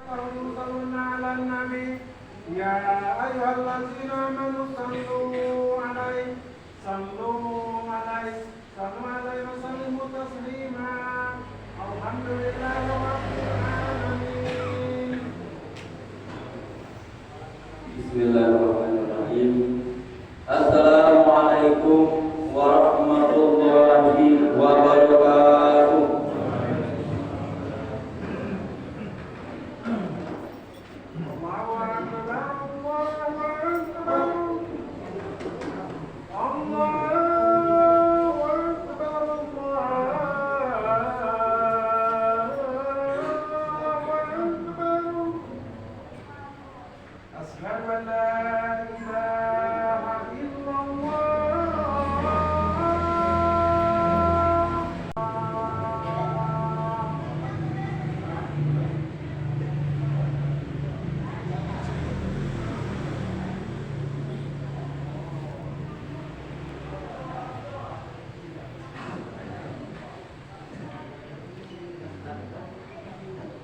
يصلون على النبي يا أيها الذين آمنوا صلوا عليه وسلموا تسليما الحمد لله رب العالمين. Bismillahirrahmanirrahim. Assalamualaikum warahmatullahi wabarakatuh.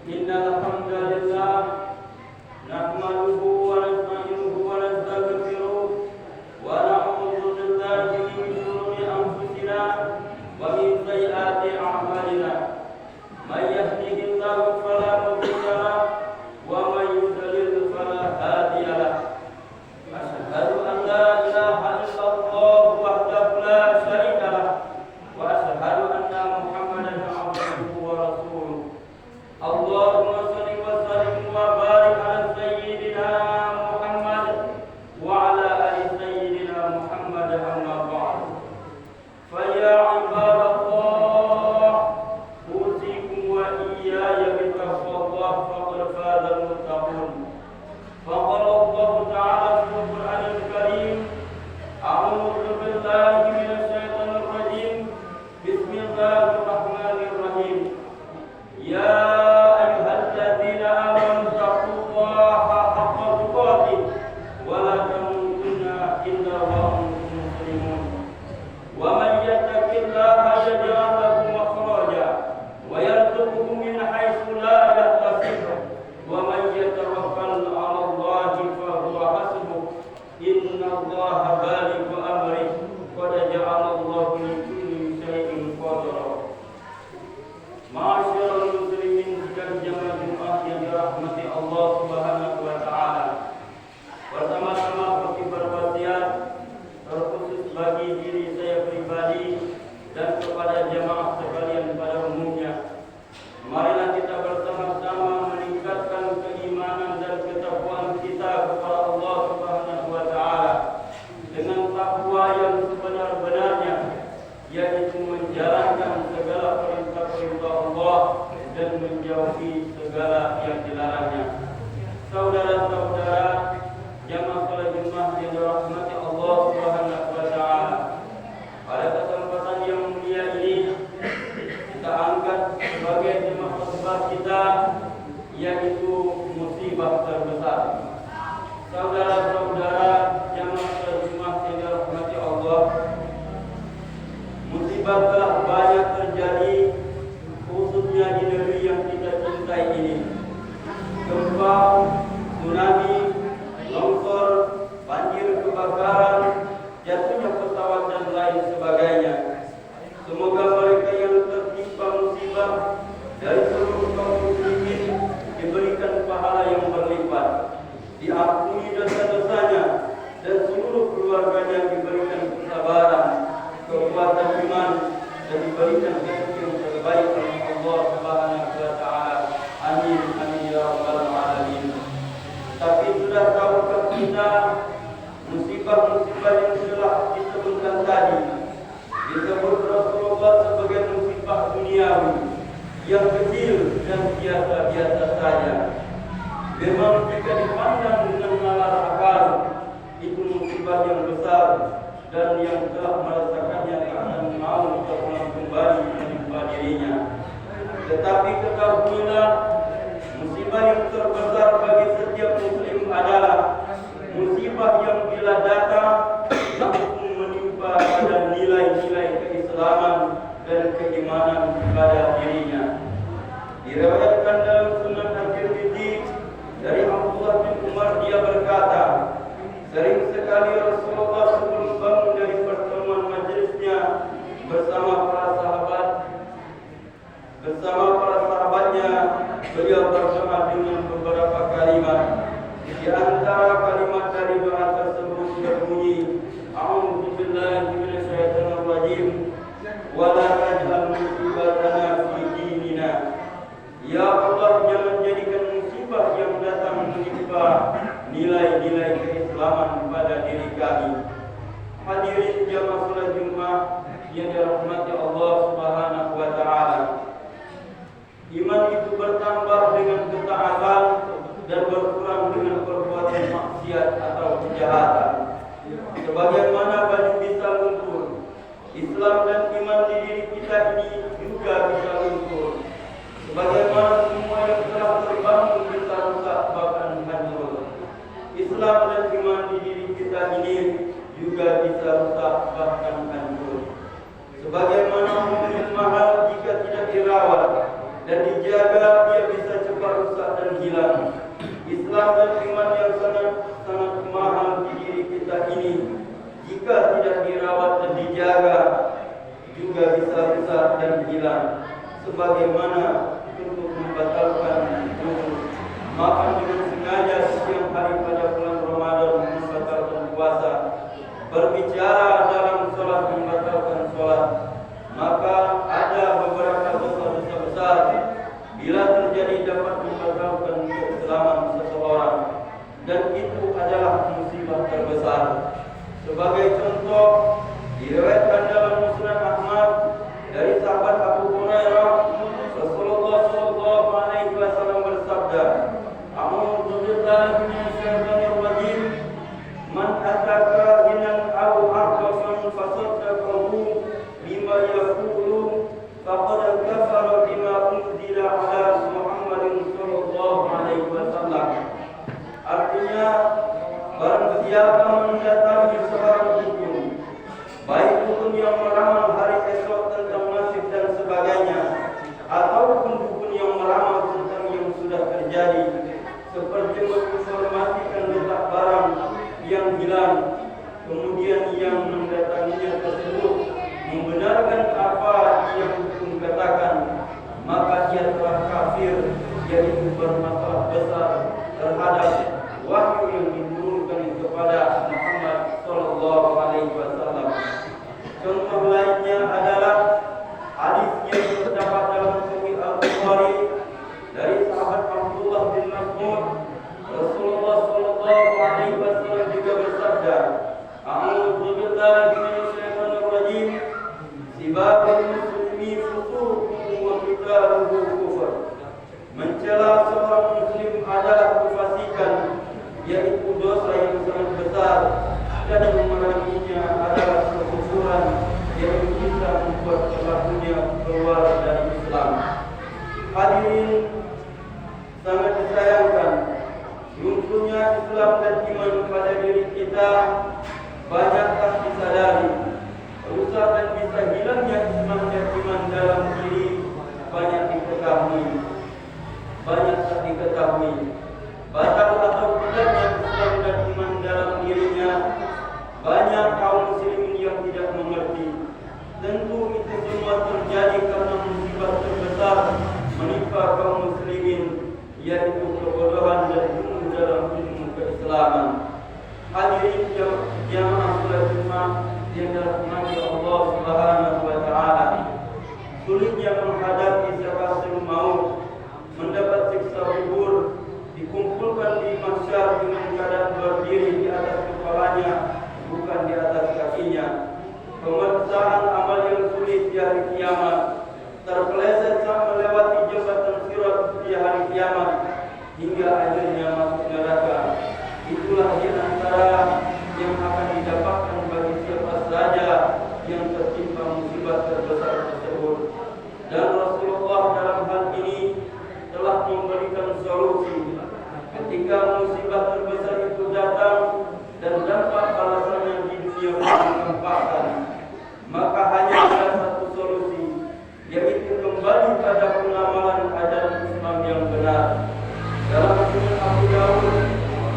Innal hamdalillah nahmaduhu wa nasta'inuhu wa nastaghfiruh wa na'udzu billahi min shururi anfusina wa min sayyiati a'malina. May yahdihillahu fala mudilla lahu wa may yudlil fala hadiya lahu. Asyhadu an la ilaha illallah wahdahu la syarika lahu wa asyhadu anna Muhammadan abduhu wa rasuluh. Allahumma shalli wa sallim wa barik ala sayyidina Muhammad wa ala ali sayyidina Muhammad amma ba'd. Fa ya ibadallah usikum wa iyaya bi taqwallah faqad faza al-muttaqun. Faqala Allah ta'ala fi al-Qur'anil Karim, a'udzu billahi minasy syaithanir rajim. Bismillahirrahmanirrahim. Ya yang kecil dan biasa-biasa saja. Memang jika dipandang dengan nalar akal, itu musibah yang besar dan yang telah merasakannya tak akan mau terulang kembali menimpa dirinya. Tetapi ketahuilah, musibah yang terbesar bagi setiap muslim adalah musibah yang bila datang langsung menimpa pada nilai-nilai keislaman dan keimanan kepada dirinya. Diriwayatkan dalam Sunan At-Tirmidzi kali Rasulullah sebelum bangun dari pertemuan majelisnya bersama para sahabatnya, beliau berdoa dengan beberapa kalimat. Di antara kalimat dari doa tersebut berbunyi, A'udzu billahi minasyaitonir rajim, wa la taj'al musibatana fi dinina. Ya Allah, jangan jadikan musibah yang datang menimpa nilai-nilai keislaman pada diri kami. Hadirin jamaah salat Jumat yang dirahmati Allah Subhanahu wa taala. Iman itu bertambah dengan ketaatan dan berkurang dengan perbuatan maksiat atau kejahatan. Sebagaimana baju bisa luntur, Islam dan iman di diri kita ini juga bisa luntur. Sebagaimana semua yang telah terbangun bisa rusak bahkan hancur, Islam dan iman di diri kita ini juga bisa rusak bahkan hancur. Sebagaimana mobil mahal jika tidak dirawat dan dijaga, dia bisa cepat rusak dan hilang. Islam dan iman yang sangat mahal di diri kita ini, jika tidak dirawat dan dijaga, juga bisa rusak dan hilang. Sebagaimana untuk membatalkan wudu, makan dengan sengaja siang hari pada bulan Ramadan membatalkan puasa, berbicara dalam sholat membatalkan sholat. Maka ada beberapa dosa-dosa besar bila terjadi dapat membatalkan keislaman seseorang, dan itu adalah musibah terbesar. Sebagai contoh, diriwayatkan dalam Musnad Ahmad dari sahabat Abu Hurairah, Rasulullah sallallahu alaihi wasallam bersabda, "A'udzu billahi minasyaitonir rajim, man ataka hinan aw arqasan fasaddaqahu bima yaqulu faqad kafara bima unzila ala Muhammadin sallallahu alaihi wasallam." Artinya, barang siapa mendatangi seorang dukun, baik dukun yang meramal hari esok tentang nasib dan sebagainya, ataupun dukun yang meramal tentang yang sudah terjadi, seperti menginformasikan letak barang yang hilang, kemudian yang mendatanginya tersebut membenarkan apa yang dukun katakan, maka dia telah kafir, yaitu bermasalah besar terhadap wahyu yang diturunkan kepada Muhammad sallallahu alaihi wasallam. Contoh lainnya adalah hadis yang terdapat dalam Sahih Al-Bukhari dari sahabat Abdullah bin Mas'ud. Rasulullah sallallahu alaihi wasallam juga bersabda, "A'udzu billahi minasyaitonir rajim, sibabul muslimi fusuqun wa qitaluhu kufur." Mencela seorang muslim adalah kefasikan, yaitu dosa yang sangat besar, dan memeranginya adalah kekufuran yang bisa membuat pelakunya keluar dari Islam. Hadirin sangat disayangkan, lunturnya Islam dan iman pada diri kita banyak tak disadari. Rusak dan bisa hilangnya Islam dan iman dalam diri banyak tak diketahui. Batal atau tidaknya Islam dan iman dalam dirinya banyak kaum muslimin yang tidak mengerti. Tentu itu semua terjadi karena musibah terbesar menimpa kaum muslimin, yaitu kebodohan dan ilmu dalam ilmu keislaman. Hadirin jamaah salat Jumat yang dirahmati Allah Subhanahu wa taala, sulitnya menghadapi sakaratul maut, mendapat siksa kubur, dikumpulkan di mahsyar dengan keadaan berdiri di atas kepalanya, bukan di atas kakinya. Pemeriksaan amal yang sulit di hari kiamat, terpeleset saat melewati jembatan sirat di hari kiamat, hingga akhirnya masuk neraka. Itulah di antara yang akan didapatkan bagi siapa saja yang tertimpa musibah terbesar tersebut. Dan Rasulullah dalam hal ini telah memberikan solusi. Ketika musibah terbesar itu datang dan dampak balasannya di dunia ditampakkan, maka hanya ada satu solusi, yaitu kembali pada pengamalan ajaran Islam yang benar. Dalam Sunan Abu Dawud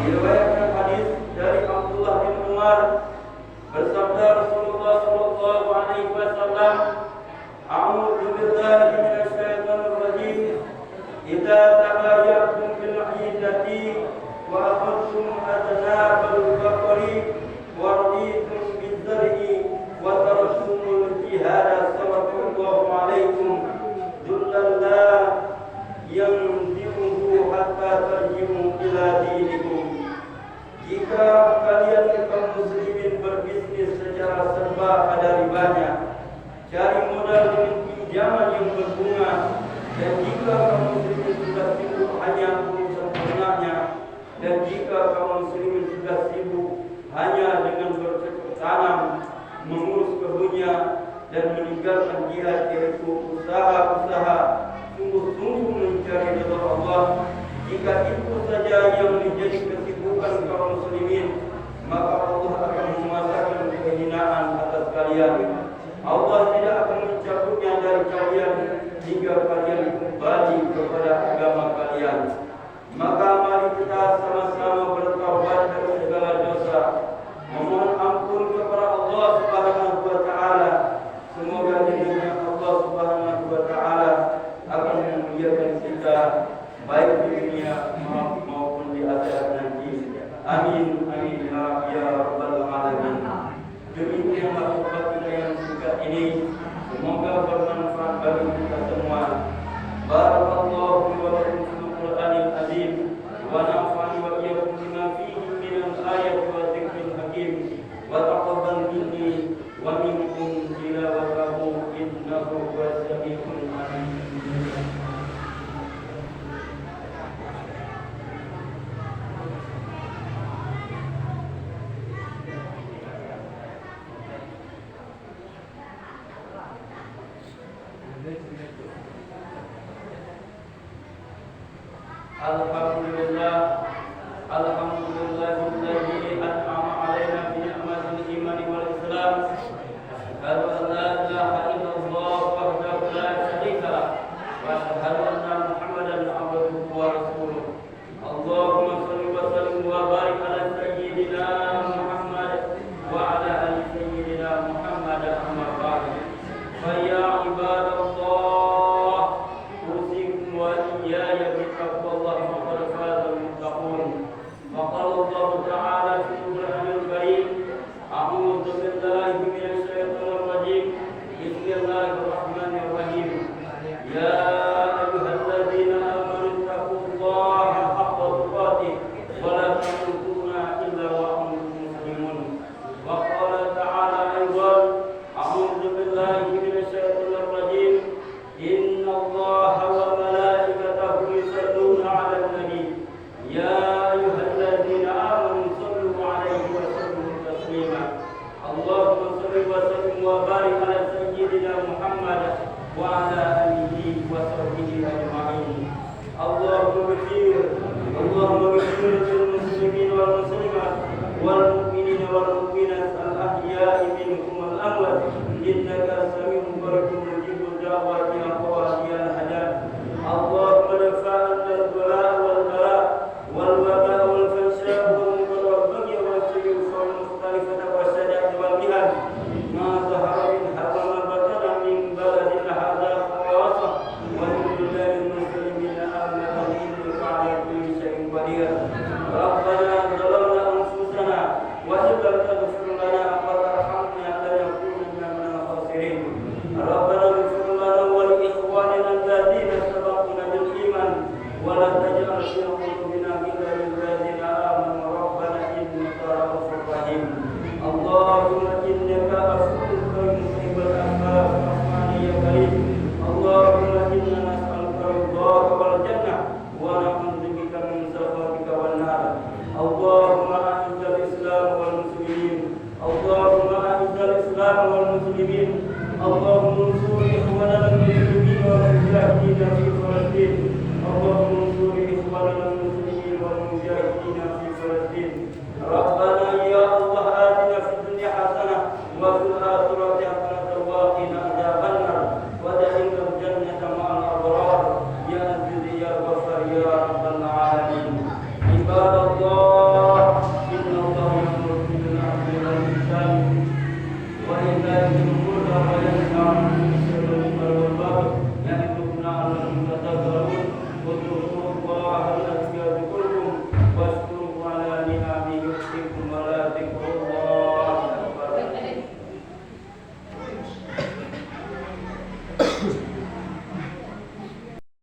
diriwayatkan hadis dari Abdullah bin Umar wasallam, "A'udzu billahi minasyaitonir rajim. Idza tabayatum bil 'idati wa aqadtum adnabal baqari wa raditum bizar'i wa taraktumul jihada sallallahu alaikum dullallah yanzimuhu hatta tarjimu ila dinikum." Jika kalian kaum muslimin berbisnis secara serba ada ribanya, cari modal dengan pinjaman yang berbunga, dan jika kaum muslimin sudah sibuk hanya urusan ternaknya, dan jika kaum muslimin sudah sibuk hanya dengan bercocok tanam, mengurus kebunnya, dan meninggalkan jihad, yaitu usaha-usaha sungguh-sungguh mencari ridha Allah, jika itu saja yang menjadi kesibukan kaum muslimin, maka Allah akan memasakkan kehinaan atas kalian. Allah tidak akan mencabutnya dari kalian hingga kalian kembali kepada agama kalian. Maka mari kita sama-sama bertaubat dari segala dosa, memohon ampun kepada Allah Subhanahu wa taala. Semoga dengan Allah Subhanahu wa taala akan memuliakan kita baik di dunia maupun di akhirat nanti. Amin amin ya rabbal alamin. Demikianlah khutbah kita yang singkat ini, semoga bermanfaat bagi kita semua. Barakallahu wa lakum fil Qur'anil azim wa nafa'ani wa iyyakum bima fihi minal ayati wa dzikril hakim wa taqabbal minni wa minkum tilawatahu innahu huwas samiul alim. Alhamdulillah, alhamdulillahilladzi an'ama 'alaina bi ni'matil iman wal islam. Asyhadu an la ilaha illallah wahdahu la syarika lah wa asyhadu anna Muhammadan 'abduhu wa rasuluh. Allahumma shalli wa sallim wa barik ala sayyidina Muhammad wa ala ali sayyidina Muhammad, amma ba'd. Fa ya ibadallah, usikum wa iyaya bittaqwallah faqad fazal muttaqun. Faqala Allah ta'ala fi Qur'anil Karim, a'udzu billahi minasyaitonir rajim. Bismillahirrahmanirrahim. Ya ayyuhalladzina amanu taqullaha haqqa tuqatih wa la tamutunna illa wa antum muslimun. Wa qala ta'ala aidan, a'udzu billahi minasyaitonir rajim. Inna Allaha wa malaikatahu yusalluna 'alan nabi. Ya ayyuhalladzina amanu sallu 'alaihi wa sallimu taslima. Allahumma shalli wa sallim wa barik ala sayyidina Muhammad wa ala alihi wa sahbihi ajma'in. Allahumma ighfir lil muslimin wal muslimat wal mu'minina wal mu'minat al ahya'i minhum wal amwat innaka sami'un qaribun mujibud da'wati ya qawadi ya hadan. Allahumma dafa'na al bala' wal bara' wal waba' wal fasha' wal munkar wal baghy wal sirr wal mukhtalifata wa sadaq wal bihan ma zahara minha wa ma batana min baladina hadha khawasa wa lil muslimina amna innaka 'ala kulli shay'in qadir. Rabbana zalamna anfusana wa in lam taghfir lana wa tarhamna lanakunanna minal khasirin. Rabbana ighfir lana wa li ikhwanina alladhina sabaquna bil iman wa la taj'al fi qulubina ghillan lil ladzina amanu rabbana innaka ra'ufur rahim. Allahumma innaka afuwwun tuhibbul afwa fa'fu ya karim. Allahumma inna nas'aluka ridhaka wal jannah wa na'udzu bika min sakhatika wan nar. Allahumma a'izzal islam wal muslimin. Allahumma a'izzal islam wal muslimin. Allahumma ansur ikhwanana al-muslimin wal mujahidin fi Palestin. Allahumma ansur ikhwanana al-muslimin wal mujahidin fi Palestin. Rabbana ya Allah, atina fid dunya hasanah wa fil akhirati hasanah wa qina adzabannar wa adkhilna al-jannata ma'al abrar ya aziz ya ghafar ya rabbal alamin. Ibadallah, inna Allah ya'muru bil 'adli wal ihsan wa بالله من الموت وينفعكم بالشر والبر يعظكم لعلكم تذكرون.